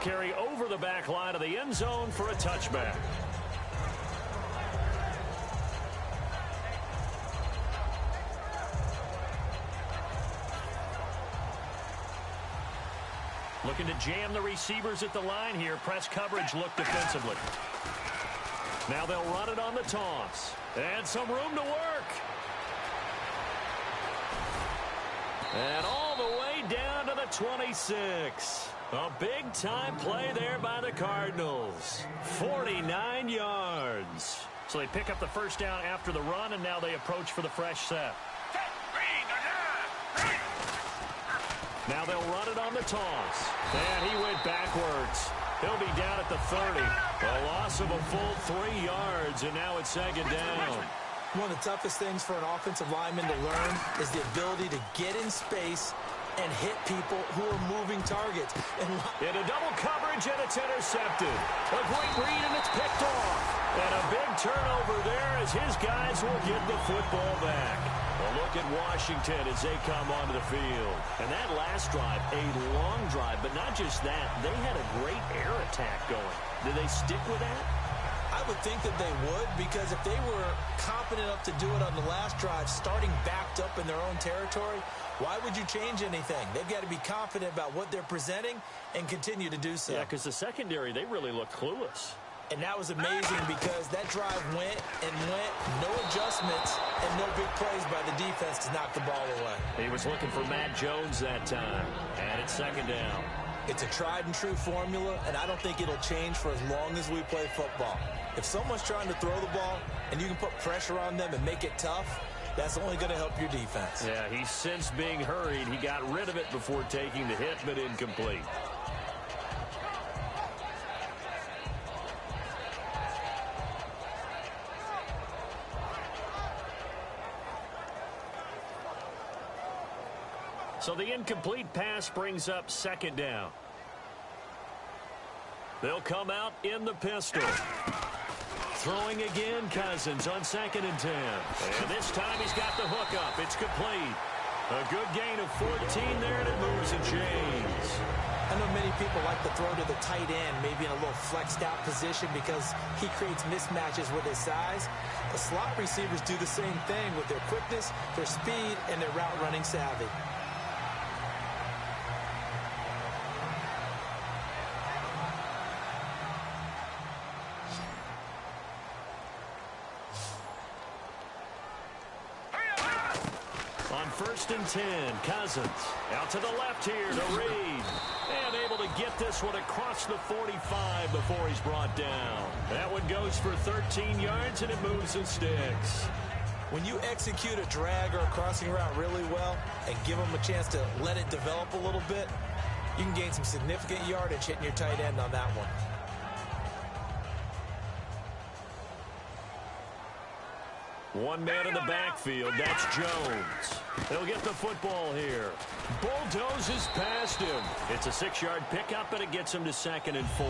carry over the back line of the end zone for a touchback. Looking to jam the receivers at the line here. Press coverage look defensively. Now they'll run it on the toss. And some room to work. And all the way down to the 26. A big-time play there by the Cardinals. 49 yards. So they pick up the first down after the run, and now they approach for the fresh set. Now they'll run it on the toss. And he went backwards. He'll be down at the 30. A loss of a full 3 yards, and now it's second down. One of the toughest things for an offensive lineman to learn is the ability to get in space and hit people who are moving targets. In a double coverage, and it's intercepted. A great read, and it's picked off. And a big turnover there as his guys will get the football back. A look at Washington as they come onto the field. And that last drive, a long drive, but not just that. They had a great air attack going. Did they stick with that? I would think that they would, because if they were competent enough to do it on the last drive, starting backed up in their own territory, why would you change anything? They've got to be confident about what they're presenting and continue to do so. Yeah, because the secondary, they really look clueless. And that was amazing because that drive went and went, no adjustments, and no big plays by the defense to knock the ball away. He was looking for Matt Jones that time, and it's second down. It's a tried-and-true formula, and I don't think it'll change for as long as we play football. If someone's trying to throw the ball and you can put pressure on them and make it tough, that's only going to help your defense. Yeah, he's since being hurried. He got rid of it before taking the hit, but incomplete. So the incomplete pass brings up second down. They'll come out in the pistol. Throwing again, Cousins on 2nd and 10. And this time he's got the hook up. It's complete. A good gain of 14 there, and it moves and chains. I know many people like to throw to the tight end, maybe in a little flexed out position because he creates mismatches with his size. The slot receivers do the same thing with their quickness, their speed, and their route running savvy. On 1st and 10, Cousins out to the left here to Reed. And able to get this one across the 45 before he's brought down. That one goes for 13 yards, and it moves and sticks. When you execute a drag or a crossing route really well and give them a chance to let it develop a little bit, you can gain some significant yardage hitting your tight end on that one. One man in the backfield, that's Jones. They'll get the football here. Bulldozes past him. It's a 6-yard pickup, and it gets him to 2nd and 4.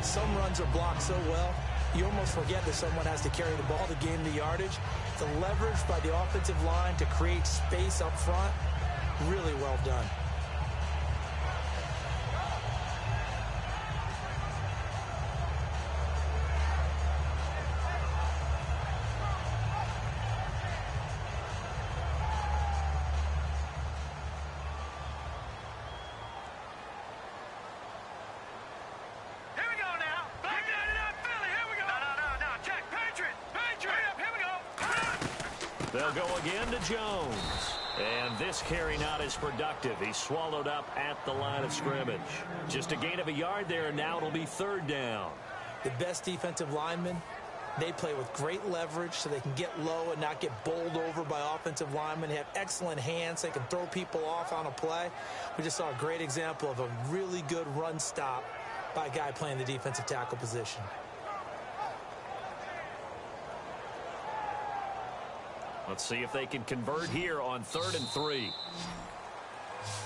Some runs are blocked so well, you almost forget that someone has to carry the ball to gain the yardage. The leverage by the offensive line to create space up front, really well done. They'll go again to Jones. And this carry not as productive. He's swallowed up at the line of scrimmage. Just a gain of a yard there, and now it'll be 3rd down. The best defensive linemen, they play with great leverage so they can get low and not get bowled over by offensive linemen. They have excellent hands. They can throw people off on a play. We just saw a great example of a really good run stop by a guy playing the defensive tackle position. Let's see if they can convert here on 3rd and 3.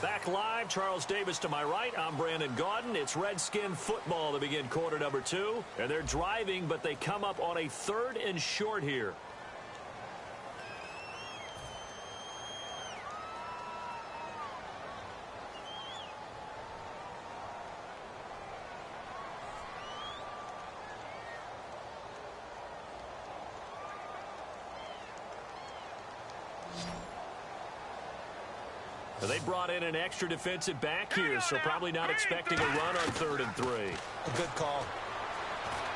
Back live, Charles Davis to my right. I'm Brandon Gaudin. It's Redskin football to begin quarter number 2. And they're driving, but they come up on a 3rd and short here. They brought in an extra defensive back here, so probably not expecting a run on 3rd and 3. A good call.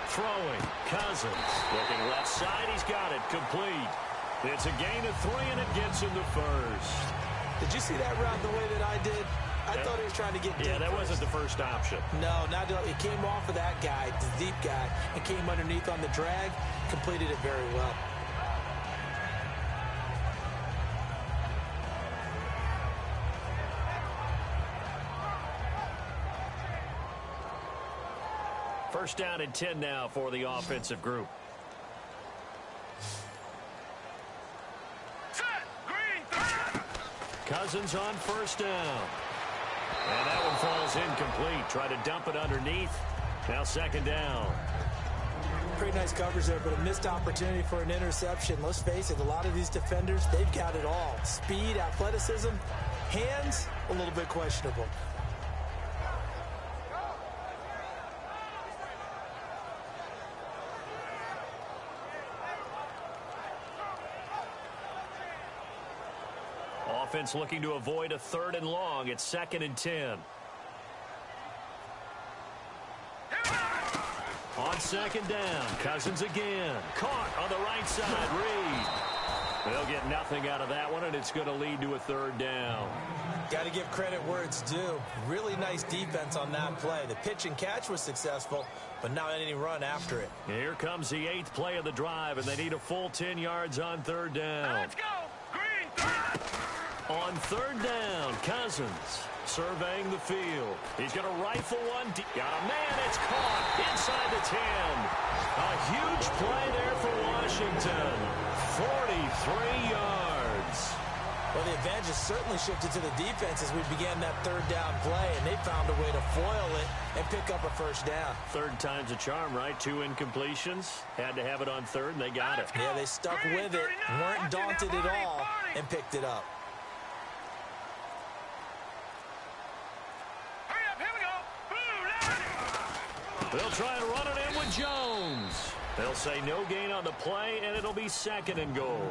Throwing, Cousins. Looking left side, he's got it, complete. It's a gain of 3, and it gets him to first. Did you see that route the way that I did? I thought he was trying to get deep. Yeah, that wasn't the first option. No, not it came off of that guy, the deep guy, and came underneath on the drag, completed it very well. First down and 10 now for the offensive group. Cousins on first down. And that one falls incomplete. Try to dump it underneath. Now 2nd down. Pretty nice coverage there, but a missed opportunity for an interception. Let's face it, a lot of these defenders, they've got it all. Speed, athleticism, hands, a little bit questionable. Offense looking to avoid a 3rd and long. It's 2nd and 10. On 2nd down, Cousins again. Caught on the right side, Reed. They'll get nothing out of that one, and it's going to lead to a 3rd down. Got to give credit where it's due. Really nice defense on that play. The pitch and catch was successful, but not any run after it. Here comes the 8th play of the drive, and they need a full 10 yards on 3rd down. Let's go! Green! On 3rd down, Cousins surveying the field. He's going to rifle one. Got a man. It's caught inside the 10. A huge play there for Washington. 43 yards. Well, the advantage has certainly shifted to the defense as we began that 3rd down play, and they found a way to foil it and pick up a 1st down. 3rd time's a charm, right? 2 incompletions. Had to have it on 3rd, and they got it. Yeah, they stuck with it, weren't daunted at all, and picked it up. They'll try and run it in with Jones. They'll say no gain on the play, and it'll be 2nd and goal.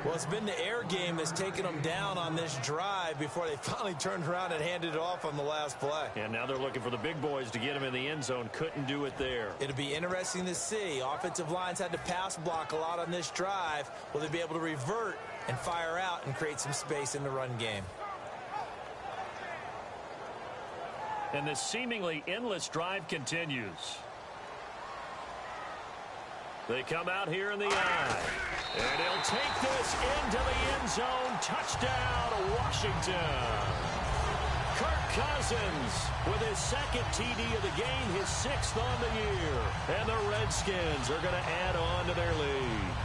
Well, it's been the air game that's taken them down on this drive before they finally turned around and handed it off on the last play. And now they're looking for the big boys to get him in the end zone. Couldn't do it there. It'll be interesting to see. Offensive lines had to pass block a lot on this drive. Will they be able to revert and fire out and create some space in the run game? And this seemingly endless drive continues. They come out here in the eye. And he'll take this into the end zone. Touchdown, Washington. Kirk Cousins with his 2nd TD of the game, his 6th on the year. And the Redskins are going to add on to their lead.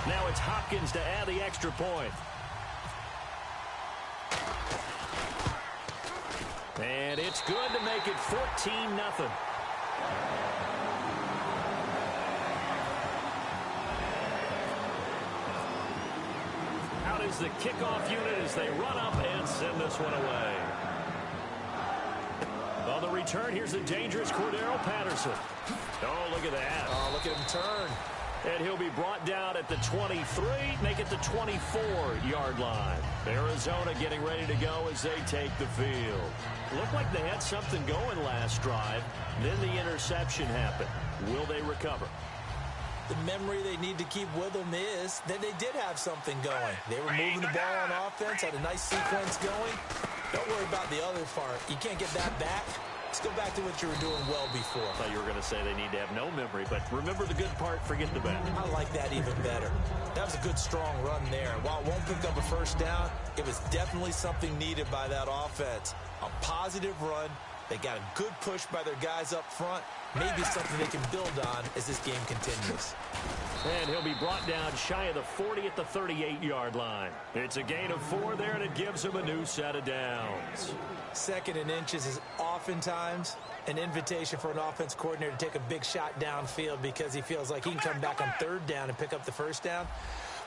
Now it's Hopkins to add the extra point. And it's good to make it 14-0. Out is the kickoff unit as they run up and send this one away. On the return, here's the dangerous Cordero Patterson. Oh, look at that. Oh, look at him turn. And he'll be brought down at the 23, make it the 24-yard line. Arizona getting ready to go as they take the field. Looked like they had something going last drive. Then the interception happened. Will they recover? The memory they need to keep with them is that they did have something going. They were moving the ball on offense, had a nice sequence going. Don't worry about the other part. You can't get that back. Let's go back to what you were doing well before. I thought you were going to say they need to have no memory, but remember the good part, forget the bad. I like that even better. That was a good, strong run there. While it won't pick up a 1st down, it was definitely something needed by that offense. A positive run. They got a good push by their guys up front. Maybe something they can build on as this game continues. And he'll be brought down shy of the 40 at the 38-yard line. It's a gain of 4 there, and it gives him a new set of downs. 2nd and inches is oftentimes an invitation for an offense coordinator to take a big shot downfield because he feels like he can come back on 3rd down and pick up the 1st down.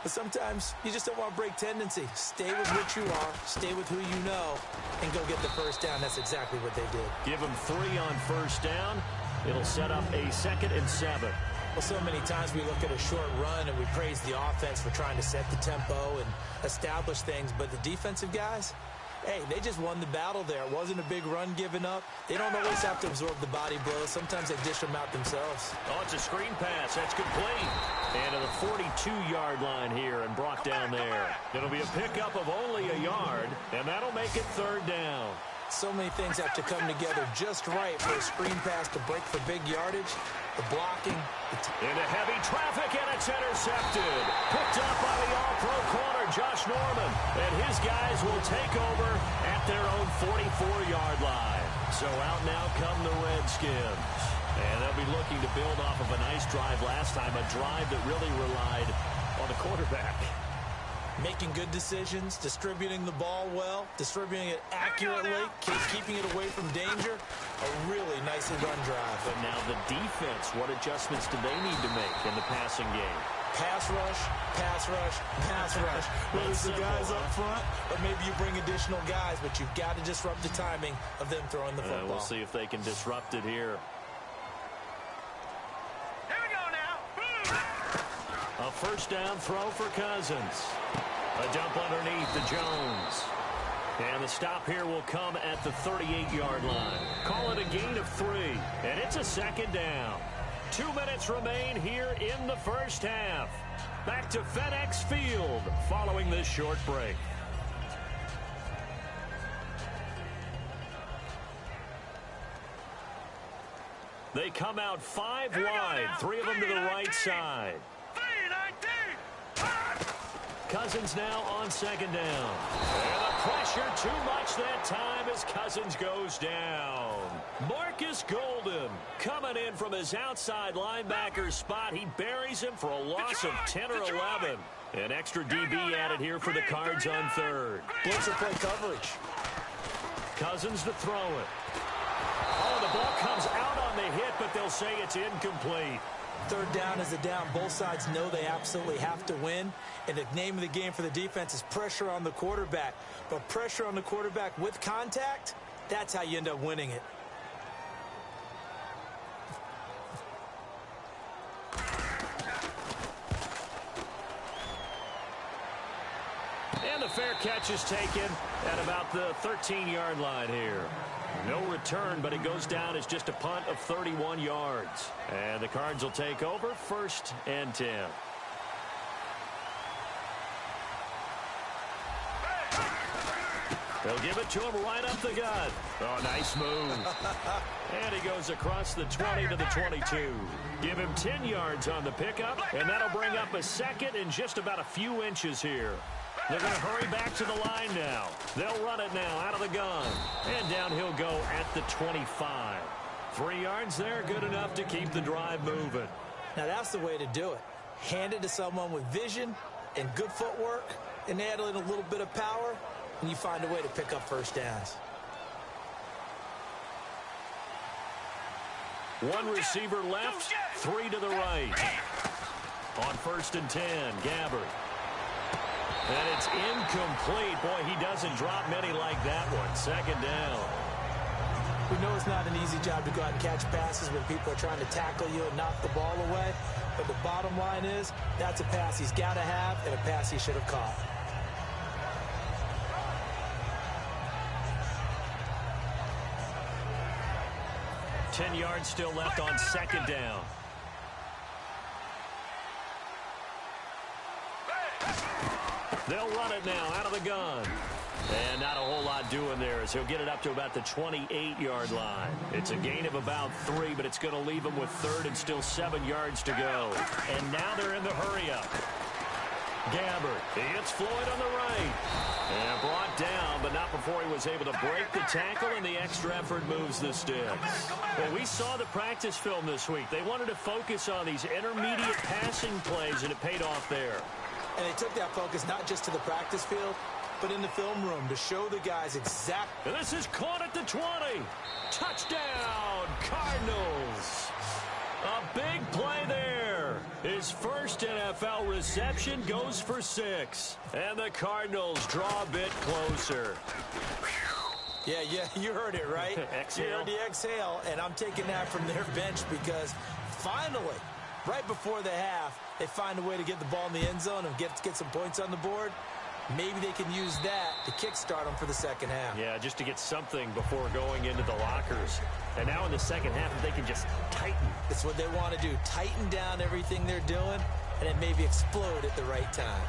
But sometimes you just don't want to break tendency. Stay with what you are, stay with who you know, and go get the 1st down. That's exactly what they did. Give him 3 on 1st down. It'll set up a 2nd and 7. Well, so many times we look at a short run and we praise the offense for trying to set the tempo and establish things, but the defensive guys, hey, they just won the battle there. It wasn't a big run given up. They don't always have to absorb the body blows. Sometimes they dish them out themselves. Oh, it's a screen pass. That's complete. And to the 42-yard line here and brought down there. It'll be a pickup of only a yard, and that'll make it 3rd down. So many things have to come together just right for a screen pass to break for big yardage. The blocking. Into heavy traffic, and it's intercepted. Picked up by the all-pro corner, Josh Norman. And his guys will take over at their own 44-yard line. So out now come the Redskins. And they'll be looking to build off of a nice drive last time, a drive that really relied on the quarterback. Making good decisions, distributing the ball well, distributing it accurately, keeping it away from danger. A really nicely run drive. But now the defense, what adjustments do they need to make in the passing game? Pass rush, pass rush, pass rush. Whether it's the guys up front or maybe you bring additional guys, but you've got to disrupt the timing of them throwing the football. We'll see if they can disrupt it here. Here we go now. A 1st down throw for Cousins. A dump underneath to Jones. And the stop here will come at the 38-yard line. Call it a gain of 3. And it's a 2nd down. 2 minutes remain here in the first half. Back to FedEx Field following this short break. They come out 5 wide. 3 of them to the right side. Cousins now on 2nd down. And the pressure too much that time as Cousins goes down. Marcus Golden coming in from his outside linebacker spot. He buries him for a loss of 10 or 11. An extra DB added here for the Cards on 3rd. Blitzer play coverage. Cousins to throw it. Oh, the ball comes out on the hit, but they'll say it's incomplete. 3rd down is a down. Both sides know they absolutely have to win. And the name of the game for the defense is pressure on the quarterback. But pressure on the quarterback with contact, that's how you end up winning it. And the fair catch is taken at about the 13-yard line here. No return, but it goes down as just a punt of 31 yards. And the Cards will take over 1st and 10. They'll give it to him right up the gut. Oh, nice move. And he goes across the 20 to the 22. Give him 10 yards on the pickup, and that'll bring up a 2nd and just about a few inches here. They're going to hurry back to the line now. They'll run it now out of the gun. And down he'll go at the 25. 3 yards there, good enough to keep the drive moving. Now that's the way to do it. Hand it to someone with vision and good footwork and add in a little bit of power, and you find a way to pick up 1st downs. 1 receiver left, 3 to the right. On 1st and 10, Gabbard. And it's incomplete. Boy, he doesn't drop many like that one. 2nd down. We know it's not an easy job to go out and catch passes when people are trying to tackle you and knock the ball away. But the bottom line is, that's a pass he's got to have and a pass he should have caught. Ten yards still left on 2nd down. They'll run it now out of the gun. And not a whole lot doing there as he'll get it up to about the 28-yard line. It's a gain of about 3, but it's going to leave him with 3rd and still 7 yards to go. And now they're in the hurry-up. Gabbard. He hits Floyd on the right. And brought down, but not before he was able to break the tackle, and the extra effort moves the sticks. Well, we saw the practice film this week. They wanted to focus on these intermediate passing plays, and it paid off there. And they took that focus not just to the practice field, but in the film room to show the guys exactly. And this is caught at the 20. Touchdown, Cardinals. A big play there. His first NFL reception goes for 6. And the Cardinals draw a bit closer. Yeah, you heard it, right? Exhale. You heard the exhale, and I'm taking that from their bench because finally right before the half, they find a way to get the ball in the end zone and get some points on the board. Maybe they can use that to kickstart them for the second half. Yeah, just to get something before going into the lockers. And now in the second half, if they can just tighten. That's what they want to do. Tighten down everything they're doing, and then maybe explode at the right time.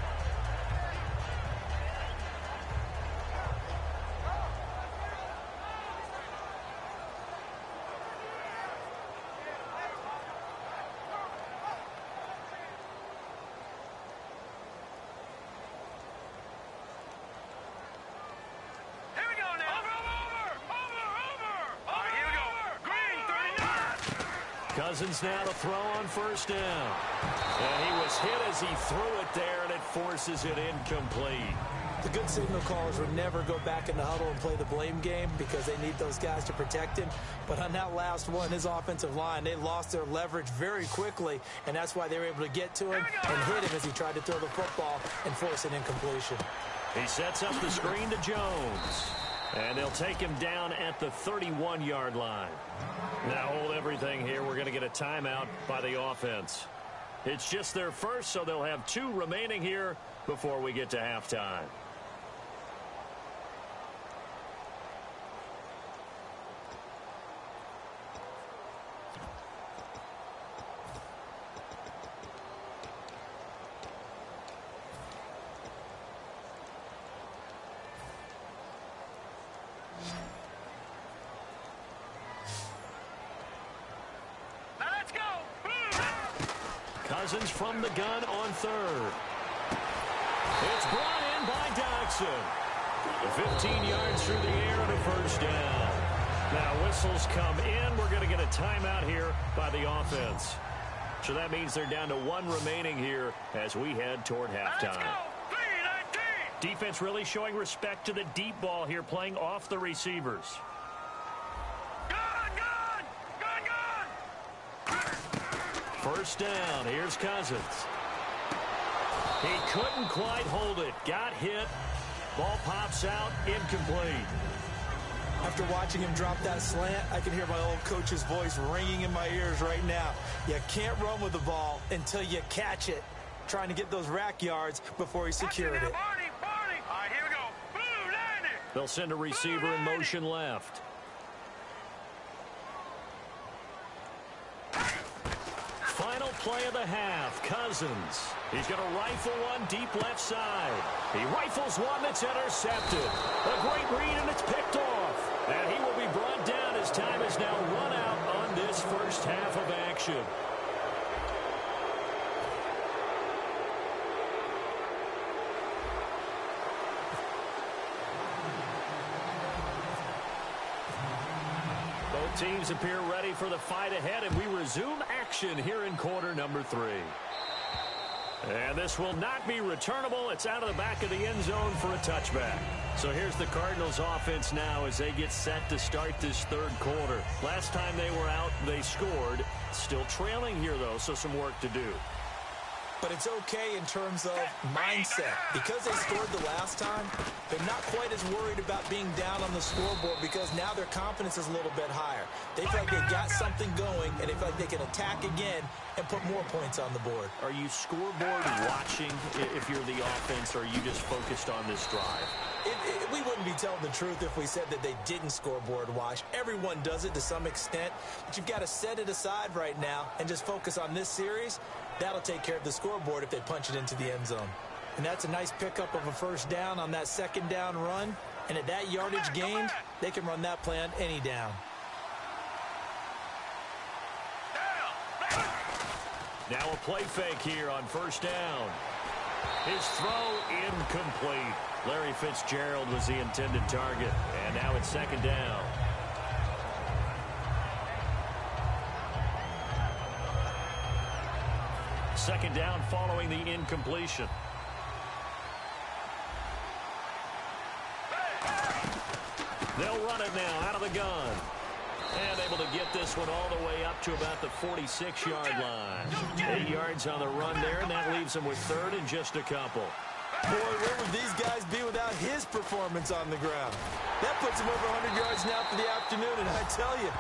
Cousins now to throw on first down. And he was hit as he threw it there, and it forces it incomplete. The good signal callers would never go back in the huddle and play the blame game because they need those guys to protect him. But on that last one, his offensive line, they lost their leverage very quickly, and that's why they were able to get to him and hit him as he tried to throw the football and force an incompletion. He sets up the screen to Jones. And they'll take him down at the 31-yard line. Now hold everything here. We're going to get a timeout by the offense. It's just their first, so they'll have 2 remaining here before we get to halftime. Cousins from the gun on third. It's brought in by Dodson. 15 yards through the air and a first down. Now whistles come in. We're going to get a timeout here by the offense. So that means they're down to 1 remaining here as we head toward halftime. Defense really showing respect to the deep ball here, playing off the receivers. First down. Here's Cousins. He couldn't quite hold it. Got hit. Ball pops out. Incomplete. After watching him drop that slant, I can hear my old coach's voice ringing in my ears right now. You can't run with the ball until you catch it. Trying to get those rack yards before he secured it. All right, here we go. Blue, land it. They'll send a receiver in motion left. Final play of the half. Cousins. He's going to rifle one deep left side. He rifles one that's intercepted. A great read, and it's picked off. And he will be brought down as time is now run out on this first half of action. Both teams appear ready for the fight ahead, and we resume action here in quarter number 3. And this will not be returnable. It's out of the back of the end zone for a touchback. So here's the Cardinals offense now as they get set to start this third quarter. Last time they were out, they scored. Still trailing here, though, so some work to do. But it's okay in terms of mindset. Because they scored the last time, they're not quite as worried about being down on the scoreboard because now their confidence is a little bit higher. They feel like they got something going, and they feel like they can attack again and put more points on the board. Are you scoreboard watching if you're the offense, or are you just focused on this drive? We wouldn't be telling the truth if we said that they didn't scoreboard watch. Everyone does it to some extent, but you've got to set it aside right now and just focus on this series. That'll take care of the scoreboard if they punch it into the end zone. And that's a nice pickup of a first down on that second down run. And at that yardage gained, they can run that play on any down. Now a play fake here on first down. His throw incomplete. Larry Fitzgerald was the intended target. And now it's second down. Second down following the incompletion. They'll run it now out of the gun. And able to get this one all the way up to about the 46-yard line. 8 yards on the run there, and that leaves them with third and just a couple. Boy, where would these guys be without his performance on the ground? That puts him over 100 yards now for the afternoon, and I tell you,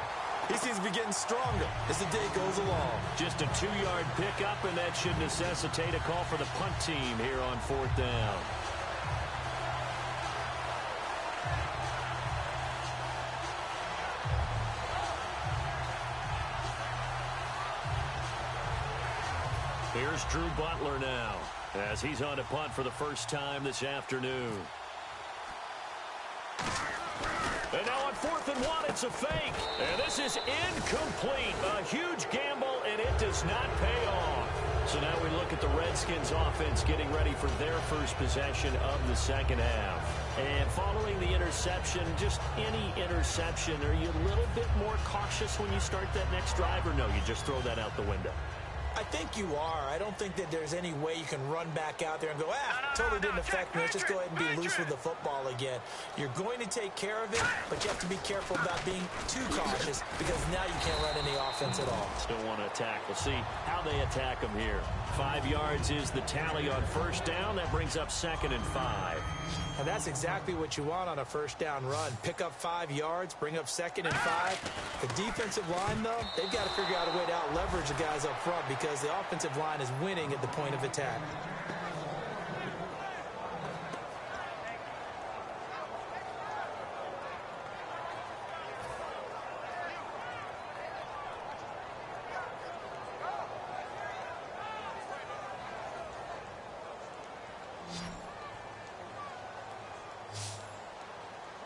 He seems to be getting stronger as the day goes along. Just a 2-yard pickup, and that should necessitate a call for the punt team here on 4th down. Here's Drew Butler now, as he's on to punt for the first time this afternoon. And now on 4th and 1, it's a fake. And this is incomplete. A huge gamble, and it does not pay off. So now we look at the Redskins offense getting ready for their first possession of the second half. And following the interception, just any interception, are you a little bit more cautious when you start that next drive, or no, you just throw that out the window? I think you are. I don't think that there's any way you can run back out there and go, totally didn't affect me. Let's just go ahead and be loose with the football again. You're going to take care of it, but you have to be careful about being too cautious because now you can't run any offense at all. Still want to attack. We'll see how they attack them here. 5 yards is the tally on first down. That brings up 2nd and 5. And that's exactly what you want on a first down run. Pick up 5 yards, bring up 2nd and 5. The defensive line, though, they've got to figure out a way to out-leverage the guys up front because the offensive line is winning at the point of attack.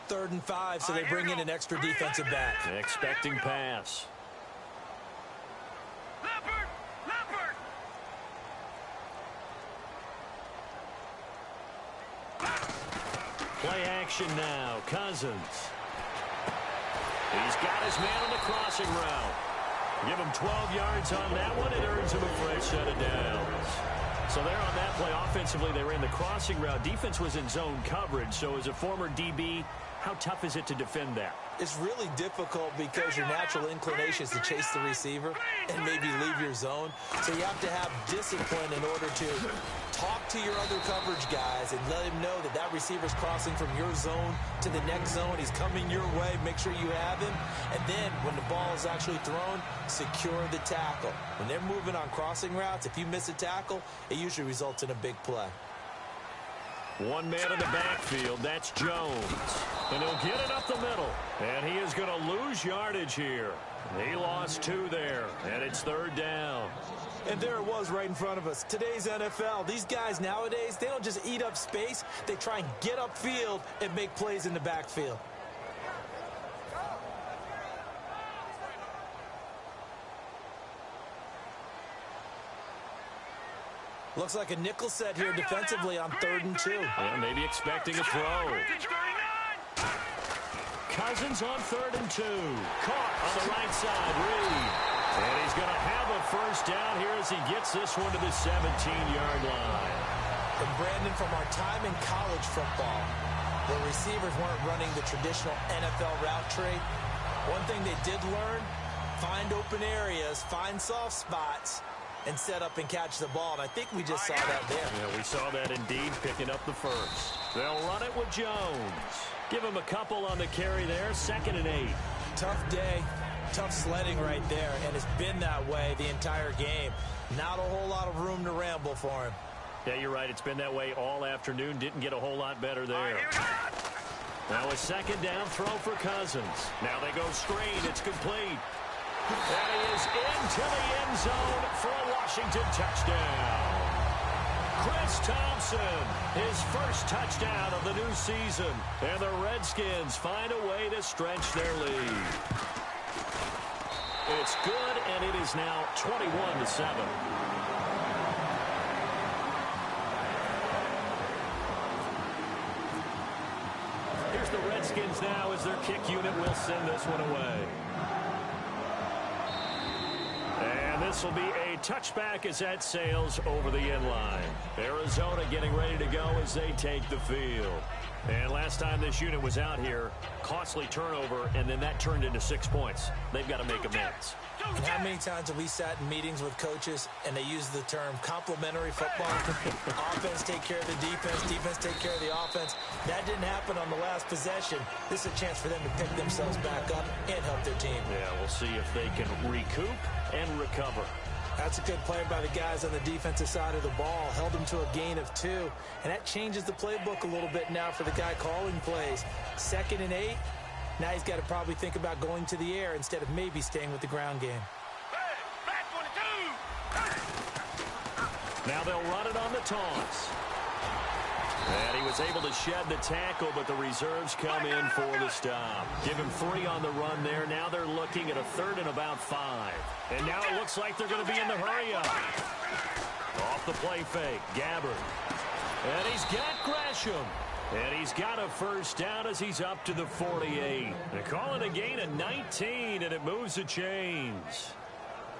Third and 5, so they bring in an extra defensive back. Expecting pass. Leopard! Play action now. Cousins. He's got his man on the crossing route. Give him 12 yards on that one. It earns him a fresh set of downs. So there on that play, offensively, they ran the crossing route. Defense was in zone coverage. So as a former DB, how tough is it to defend that? It's really difficult because your natural inclination is to chase the receiver and maybe leave your zone. So you have to have discipline in order to talk to your other coverage guys and let him know that that receiver's crossing from your zone to the next zone. He's coming your way. Make sure you have him. And then when the ball is actually thrown, secure the tackle. When they're moving on crossing routes, if you miss a tackle, it usually results in a big play. One man in the backfield, that's Jones. And he'll get it up the middle. And he is going to lose yardage here. He lost 2 there, and it's 3rd down. And there it was right in front of us. Today's NFL, these guys nowadays, they don't just eat up space. They try and get upfield and make plays in the backfield. Looks like a nickel set here defensively on 3rd and 2. Yeah, maybe expecting a throw. Cousins on 3rd and 2. Caught on the right side, Reed. And he's going to have a first down here as he gets this one to the 17-yard line. And Brandon, from our time in college football, where receivers weren't running the traditional NFL route tree, one thing they did learn, find open areas, find soft spots, and set up and catch the ball. And I think we just saw that there. Yeah, we saw that indeed, picking up the first. They'll run it with Jones. Give him a couple on the carry there, 2nd and 8. Tough day, tough sledding right there, and it's been that way the entire game. Not a whole lot of room to ramble for him. Yeah, you're right. It's been that way all afternoon. Didn't get a whole lot better there. Now a 2nd down throw for Cousins. Now they go screen. It's complete. And he is into the end zone for a Washington touchdown. Chris Thompson, his first touchdown of the new season. And the Redskins find a way to stretch their lead. It's good, and it is now 21-7. Here's the Redskins now as their kick unit will send this one away. And this will be a touchback as that sails over the end line. Arizona getting ready to go as they take the field. And last time this unit was out here, costly turnover, and then that turned into 6 points. They've got to make amends. And how many times have we sat in meetings with coaches and they use the term complementary football? Offense take care of the defense, defense take care of the offense. That didn't happen on the last possession. This is a chance for them to pick themselves back up and help their team. Yeah, we'll see if they can recoup and recover. That's a good play by the guys on the defensive side of the ball. Held them to a gain of 2. And that changes the playbook a little bit now for the guy calling plays. 2nd and 8. Now he's got to probably think about going to the air instead of maybe staying with the ground game. Now they'll run it on the taunts. And he was able to shed the tackle, but the reserves come in for the stop. Give him 3 on the run there. Now they're looking at a 3rd and about 5. And now it looks like they're going to be in the hurry-up. Off the play fake, Gabbard. And he's got Gresham. And he's got a first down as he's up to the 48. They call it a gain of 19, and it moves the chains.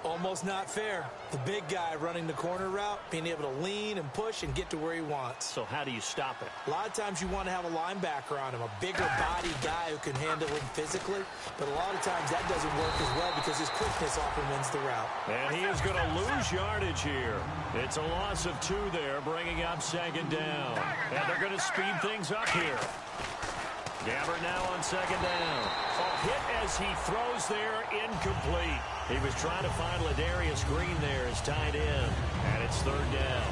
Almost not fair. The big guy running the corner route, being able to lean and push and get to where he wants. So how do you stop it? A lot of times you want to have a linebacker on him, a bigger body guy who can handle him physically. But a lot of times that doesn't work as well because his quickness often wins the route. And he is going to lose yardage here. It's a loss of 2 there, bringing up 2nd down. And they're going to speed things up here. Gabbard now on 2nd down. A hit as he throws there, incomplete. He was trying to find Ladarius Green there as tight end, and it's 3rd down.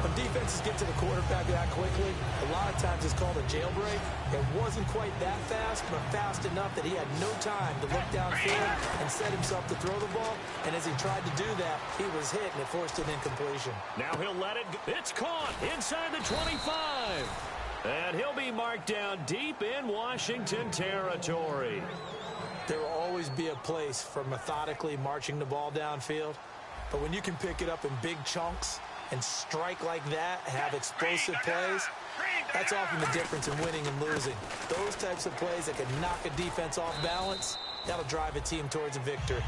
When defenses get to the quarterback that quickly, a lot of times it's called a jailbreak. It wasn't quite that fast, but fast enough that he had no time to look downfield and set himself to throw the ball. And as he tried to do that, he was hit, and it forced an incompletion. Now he'll let it go. It's caught inside the 25. And he'll be marked down deep in Washington territory. There will always be a place for methodically marching the ball downfield. But when you can pick it up in big chunks and strike like that, have explosive plays, that's often the difference in winning and losing. Those types of plays that can knock a defense off balance, that'll drive a team towards a victory.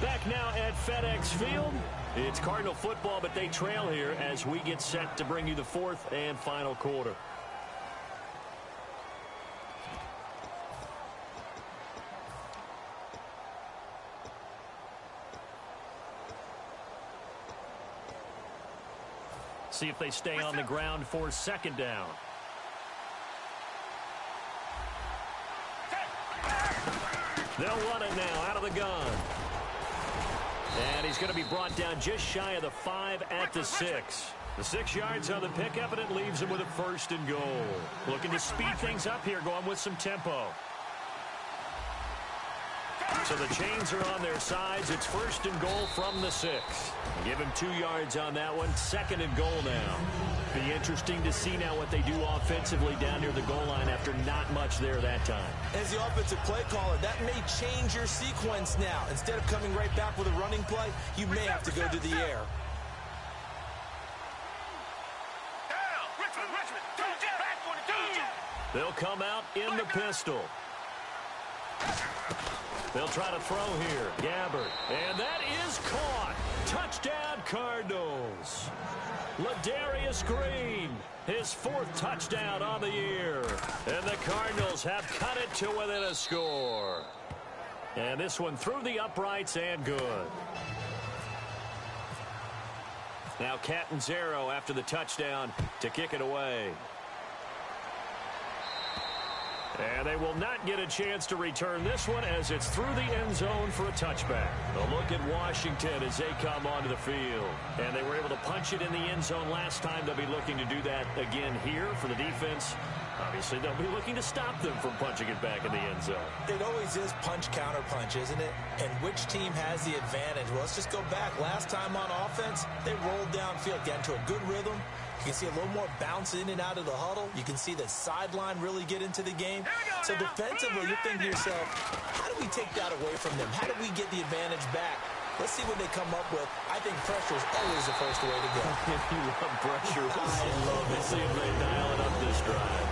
Back now at FedEx Field. It's Cardinal football, but they trail here as we get set to bring you the 4th and final quarter. See if they stay on the ground for 2nd down. They'll run it now out of the gun. And he's going to be brought down just shy of the 5 at the 6. The 6 yards on the pickup, and it leaves him with a 1st and goal. Looking to speed things up here, going with some tempo. So the chains are on their sides. It's 1st and goal from the 6. Give him 2 yards on that one. 2nd and goal now. Be interesting to see now what they do offensively down near the goal line after not much there that time. As the offensive play caller, that may change your sequence now. Instead of coming right back with a running play, you may have to go to the air. They'll come out in the pistol. They'll try to throw here. Gabbard. And that is caught. Touchdown, Cardinals. Ladarius Green, his 4th touchdown on the year. And the Cardinals have cut it to within a score. And this one through the uprights and good. Now Catanzaro after the touchdown to kick it away. And they will not get a chance to return this one as it's through the end zone for a touchback. A look at Washington as they come onto the field. And they were able to punch it in the end zone last time. They'll be looking to do that again here for the defense. Obviously, they'll be looking to stop them from punching it back in the end zone. It always is punch-counter-punch, isn't it? And which team has the advantage? Well, let's just go back. Last time on offense, they rolled downfield, got into a good rhythm. You can see a little more bounce in and out of the huddle. You can see the sideline really get into the game. So defensively, you're thinking to yourself, how do we take that away from them? How do we get the advantage back? Let's see what they come up with. I think pressure is always the first way to go. You love pressure. I love it. See if they dial it up this drive.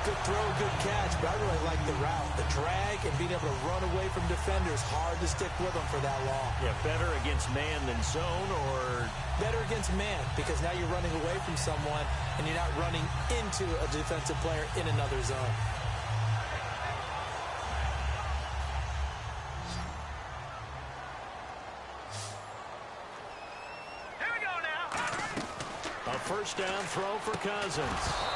good throw, good catch, but I really like the route. The drag and being able to run away from defenders, hard to stick with them for that long. Yeah, better against man than zone, or? Better against man, because now you're running away from someone and you're not running into a defensive player in another zone. First down throw for Cousins.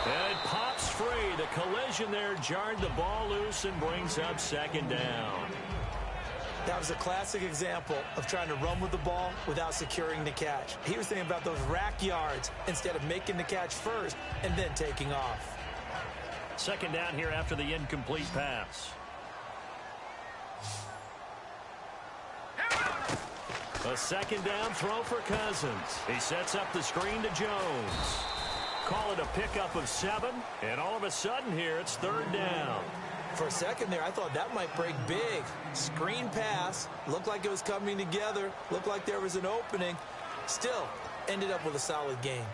And it pops free. The collision there jarred the ball loose and brings up second down. That was a classic example of trying to run with the ball without securing the catch. He was thinking about those rack yards instead of making the catch first and then taking off. Second down here after the incomplete pass. A second down throw for Cousins. He sets up the screen to Jones. Call it a pickup of 7, and all of a sudden here it's third down. For a second there, I thought that might break big. Screen pass, looked like it was coming together, looked like there was an opening. Still, ended up with a solid game.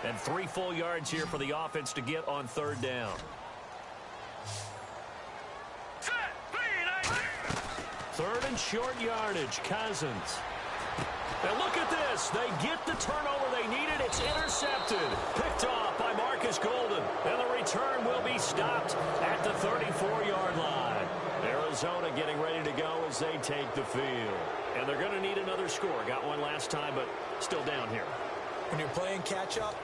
And 3 full yards here for the offense to get on third down. Third and short yardage, Cousins. And look at this. They get the turnover they needed. It's intercepted. Picked off by Marcus Golden. And the return will be stopped at the 34-yard line. Arizona getting ready to go as they take the field. And they're going to need another score. Got one last time, but still down here. When you're playing catch-up,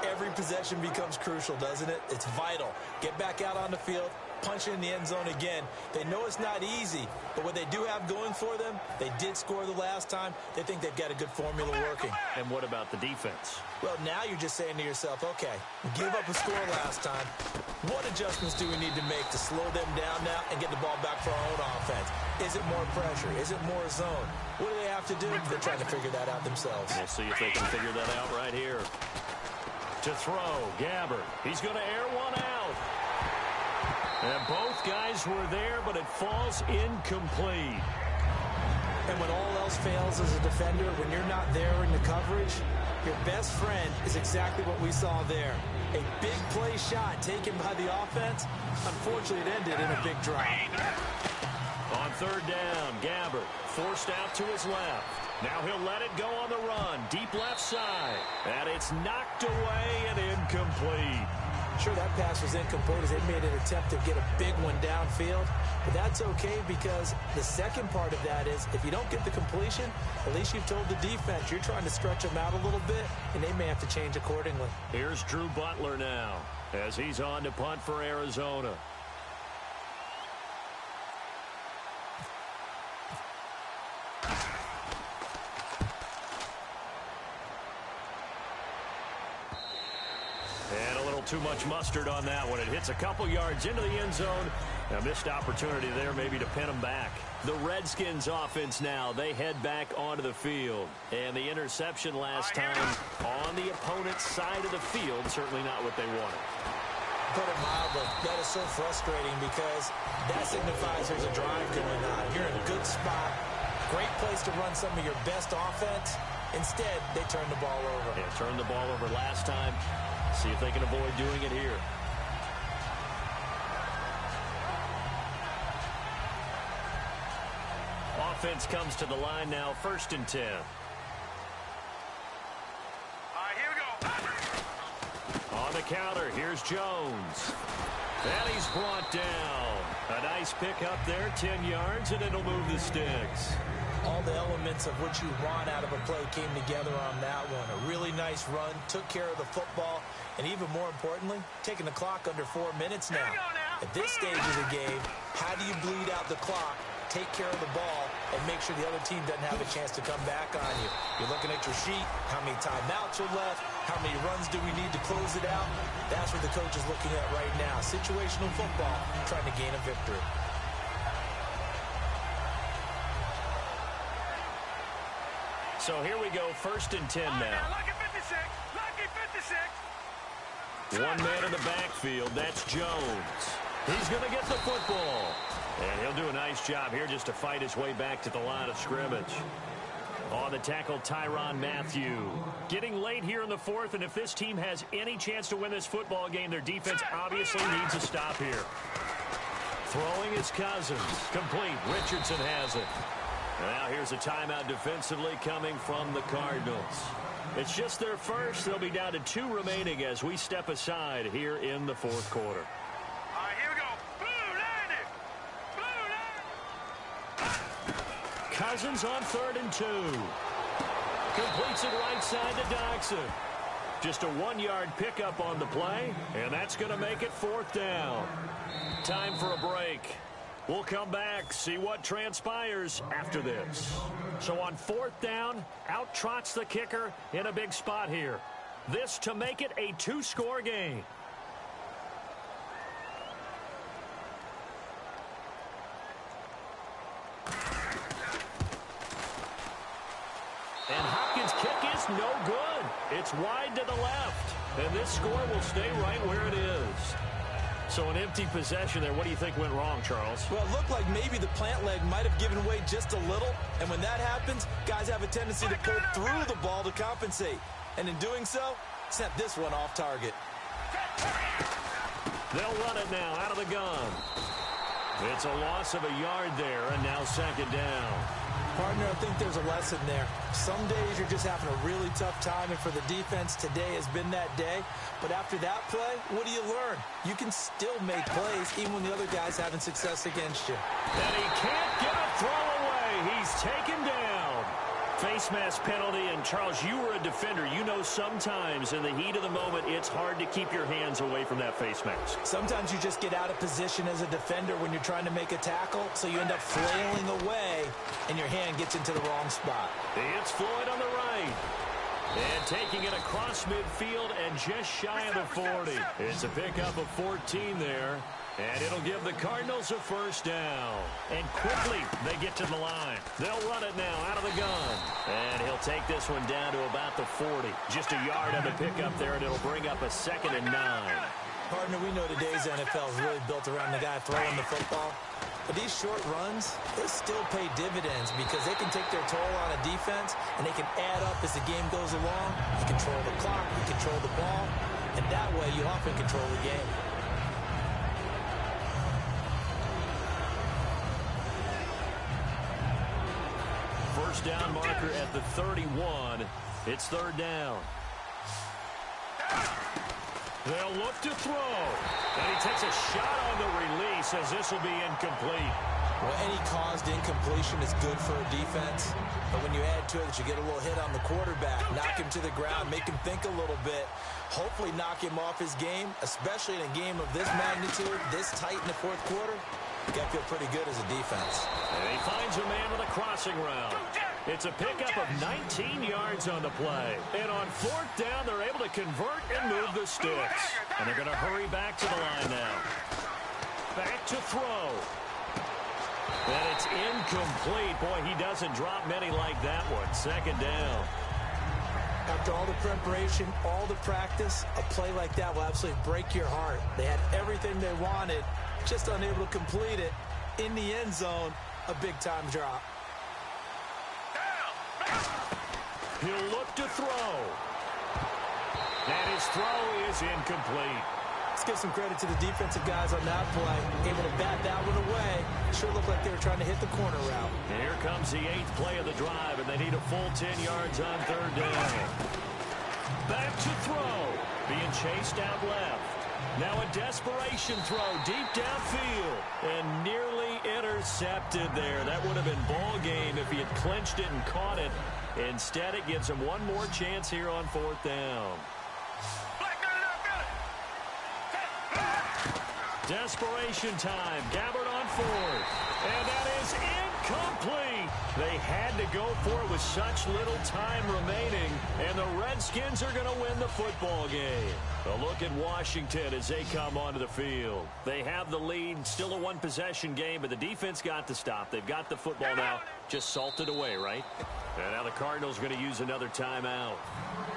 every possession becomes crucial, doesn't it? It's vital. Get back out on the field. Punch in the end zone again. They know it's not easy, but what they do have going for them, they did score the last time. They think they've got a good formula working. And what about the defense? Well, now you're just saying to yourself, okay, we gave up a score last time. What adjustments do we need to make to slow them down now and get the ball back for our own offense? Is it more pressure? Is it more zone? What do they have to do? They're trying to figure that out themselves. We'll see if they can figure that out right here. To throw, Gabbard. He's going to air one out. And both guys were there, but it falls incomplete. And when all else fails as a defender, when you're not there in the coverage, your best friend is exactly what we saw there. A big play shot taken by the offense. Unfortunately, it ended in a big drop. On third down, Gabbard forced out to his left. Now he'll let it go on the run. Deep left side. And it's knocked away and incomplete. Sure, that pass was incomplete as they made an attempt to get a big one downfield. But that's okay because the second part of that is if you don't get the completion, at least you've told the defense you're trying to stretch them out a little bit, and they may have to change accordingly. Here's Drew Butler now as he's on to punt for Arizona. And a little too much mustard on that one. It hits a couple yards into the end zone. A missed opportunity there maybe to pin them back. The Redskins offense now, they head back onto the field. And the interception last time on the opponent's side of the field, certainly not what they wanted. Put it mildly, that is so frustrating because that signifies there's a drive going on. You're in a good spot, great place to run some of your best offense. Instead, they turn the ball over. Yeah, turned the ball over last time. See if they can avoid doing it here. Offense comes to the line now, 1st and 10. All right, here we go. On the counter, here's Jones. And he's brought down. A nice pickup there, 10 yards, and it'll move the sticks. All the elements of what you want out of a play came together on that one. A really nice run, took care of the football, and even more importantly, taking the clock under 4 minutes now. At this stage of the game, how do you bleed out the clock, take care of the ball, and make sure the other team doesn't have a chance to come back on you? You're looking at your sheet, how many timeouts are left, how many runs do we need to close it out? That's what the coach is looking at right now. Situational football, trying to gain a victory. So here we go, 1st and 10 now. Lucky 56. Lucky 56. One man in the backfield, that's Jones. He's going to get the football. And he'll do a nice job here just to fight his way back to the line of scrimmage. On the tackle, Tyrann Mathieu. Getting late here in the fourth, and if this team has any chance to win this football game, their defense obviously needs a stop here. Throwing is Cousins. Complete. Richardson has it. Now here's a timeout defensively coming from the Cardinals. It's just their first. They'll be down to 2 remaining as we step aside here in the fourth quarter. All right, here we go. Blue line. Cousins on 3rd and 2. Completes it right side to Doxson. Just a 1-yard pickup on the play, and that's going to make it 4th down. Time for a break. We'll come back, see what transpires after this. So on 4th down, out trots the kicker in a big spot here. This to make it a 2-score game. And Hopkins' kick is no good. It's wide to the left. And this score will stay right where it is. So an empty possession there. What do you think went wrong, Charles? Well, it looked like maybe the plant leg might have given way just a little. And when that happens, guys have a tendency to pull through the ball to compensate. And in doing so, sent this one off target. They'll run it now out of the gun. It's a loss of a yard there, and now 2nd down. Partner, I think there's a lesson there. Some days you're just having a really tough time, and for the defense, today has been that day. But after that play, what do you learn? You can still make plays even when the other guy's having success against you. And he can't get a throw away. He's taken down. Face mask penalty, and Charles, you were a defender. You know sometimes in the heat of the moment, it's hard to keep your hands away from that face mask. Sometimes you just get out of position as a defender when you're trying to make a tackle, so you end up flailing away, and your hand gets into the wrong spot. It's Floyd on the right. And taking it across midfield and just shy of the 40. It's a pickup of 14 there. And it'll give the Cardinals a 1st down. And quickly, they get to the line. They'll run it now out of the gun. And he'll take this one down to about the 40. Just a yard on the pickup there, and it'll bring up a 2nd and 9. Partner, we know today's NFL is really built around the guy throwing the football. But these short runs, they still pay dividends because they can take their toll on a defense, and they can add up as the game goes along. You control the clock, you control the ball, and that way you often control the game. First down marker at the 31. It's 3rd down. They'll look to throw. And he takes a shot on the release as this will be incomplete. Well, any caused incompletion is good for a defense. But when you add to it that you get a little hit on the quarterback, knock him to the ground, make him think a little bit, hopefully knock him off his game, especially in a game of this magnitude, this tight in the 4th quarter, you got to feel pretty good as a defense. And he finds a man with a crossing route. It's a pickup of 19 yards on the play. And on 4th down, they're able to convert and move the sticks. And they're going to hurry back to the line now. Back to throw. And it's incomplete. Boy, he doesn't drop many like that one. 2nd down. After all the preparation, all the practice, a play like that will absolutely break your heart. They had everything they wanted, just unable to complete it. In the end zone, a big-time drop. He'll look to throw. And his throw is incomplete. Let's give some credit to the defensive guys on that play. Able to bat that one away. Sure looked like they were trying to hit the corner route. And here comes the 8th play of the drive, and they need a full 10 yards on 3rd down. Back to throw. Being chased out left. Now a desperation throw deep downfield. And nearly intercepted there. That would have been ball game if he had clinched it and caught it. Instead, it gives him one more chance here on 4th down. Desperation time. Gabbard on 4th. And that is incomplete. They had to go for it with such little time remaining. And the Redskins are going to win the football game. A look at Washington as they come onto the field. They have the lead. Still a one-possession game, but the defense got the stop. They've got the football now. Just salted away, right? And now the Cardinals are going to use another timeout.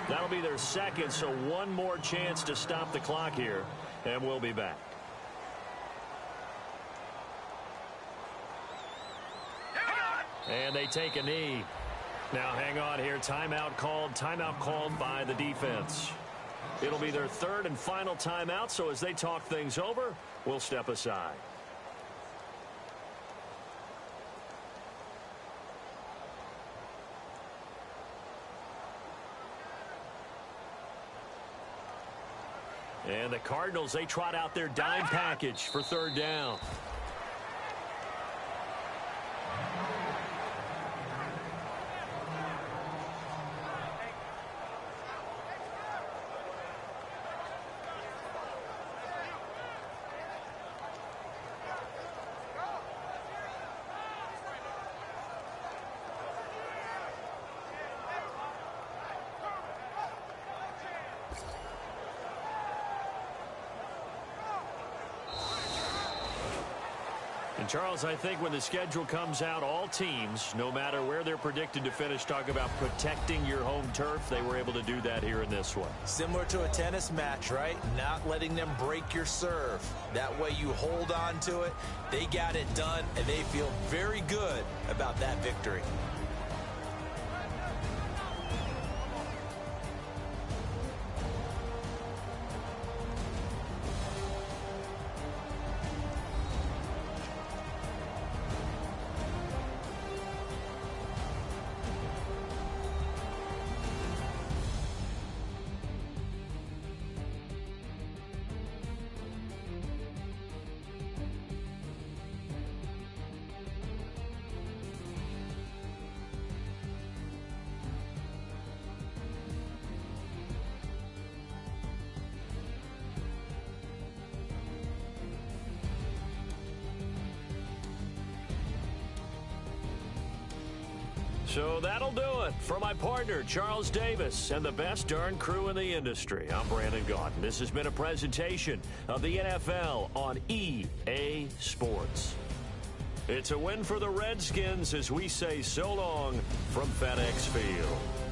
That'll be their 2nd, so one more chance to stop the clock here. And we'll be back. And they take a knee. Now hang on here. Timeout called by the defense. It'll be their third and final timeout, so as they talk things over, we'll step aside. And the Cardinals, they trot out their dime package for third down. And Charles, I think when the schedule comes out, all teams, no matter where they're predicted to finish, talk about protecting your home turf. They were able to do that here in this one. Similar to a tennis match, right? Not letting them break your serve. That way you hold on to it. They got it done, and they feel very good about that victory. So that'll do it for my partner, Charles Davis, and the best darn crew in the industry. I'm Brandon Gaudin. This has been a presentation of the NFL on EA Sports. It's a win for the Redskins as we say so long from FedEx Field.